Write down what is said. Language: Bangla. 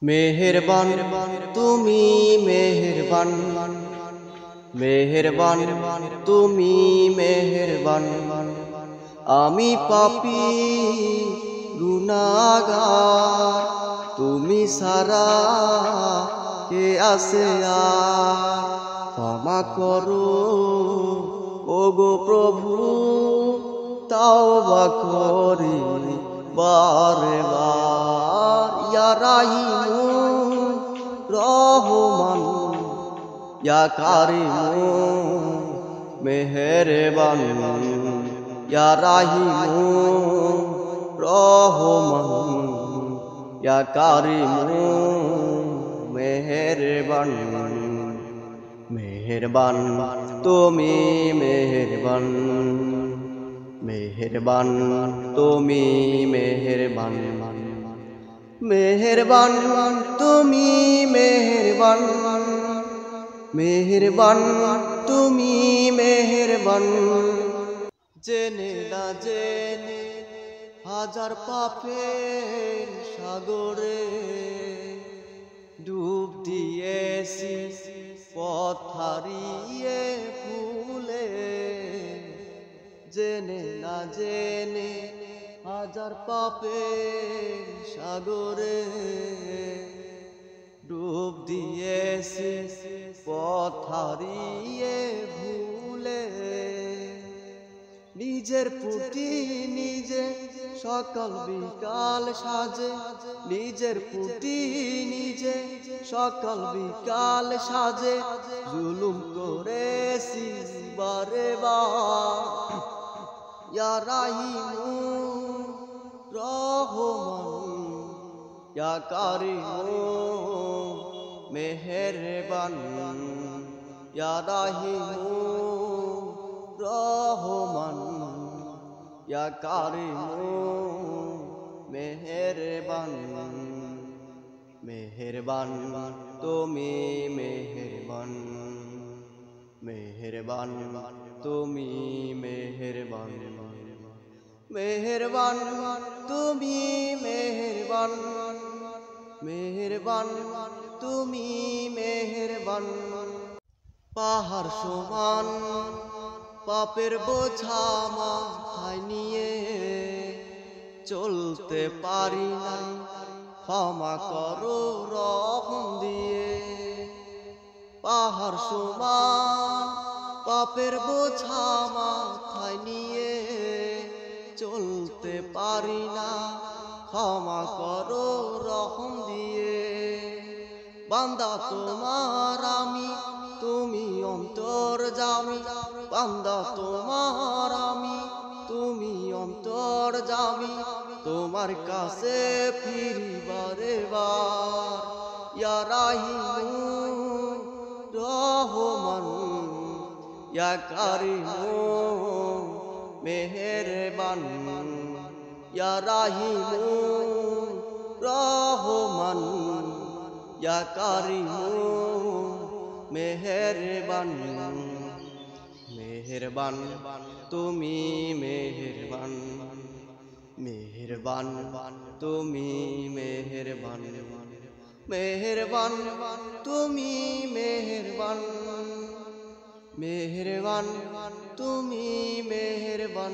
মেহেরবান তুমি মেহেরবান, মেহেরবান তুমি মেহেরবান। আমি পাপী গুনাহগার, তুমি সারা কে আছে আর। ক্ষমা করো ওগো প্রভু, তাওবা করি বারে বার। ইয়া রাহিমু রহমান, ইয়া কারিমু মেহেরবান, ইয়া রাহিমু রহমান, ইয়া কারিমু মেহেরবান। মেহেরবান তুমি মেহেরবান, মেহেরবান তুমি মেহেরবান। মেহেরবান তুমি মেহেরবান, মেহেরবান তুমি মেহেরবান। জেনে না জেনে হাজার পাপের সাগরে ডুব দিয়েছি, পথ হারিয়ে ভুলে। জেনে না জেনে হাজার পাপের সাগরে ডুব দিয়েছি, পথ হারিয়ে ভুলে। নিজের পুটি নিজে সকাল বিকাল সাজে, নিজের পুটি নিজে সকাল বিকাল সাজে। জুলুম করেছি বারে বার, ইয়া রাহিমু রহমান, ইয়া কারিমু মেহেরবান, ইয়া রাহিমু রহমান, ইয়া কারিমু মেহেরবান। মেহেরবান তুমি মেহেরবান, মেহেরবান তুমি মেহেরবান। মেহেরবান তুমি মেহেরবান, মেহেরবান তুমি মেহেরবান। পাহাড় সমান পাপের বোঝা মাথায় নিয়ে চলতে পারি না, ক্ষমা করো রহম দিয়ে। পাহাড় সমান পাপের বোঝা মাথায় নিয়ে চলতে পারি না, ক্ষমা করো রহম দিয়ে। বান্দা তোমার আমি, তুমি অন্তর্যামী। বান্দা তোমার আমি, তুমি অন্তর্যামী। তোমার কাছে ফিরি বারে বার, ইয়া রাহিমু রহমান, ইয়া কারিমু মেহেরবান, ইয়া রাহিমু রহমান, ইয়া কারিমু মেহেরবান। মেহেরবান তুমি মেহেরবান, মেহেরবান তুমি মেহেরবান। মেহেরবান তুমি মেহেরবান, মেহেরবান তুমি মেহেরবান।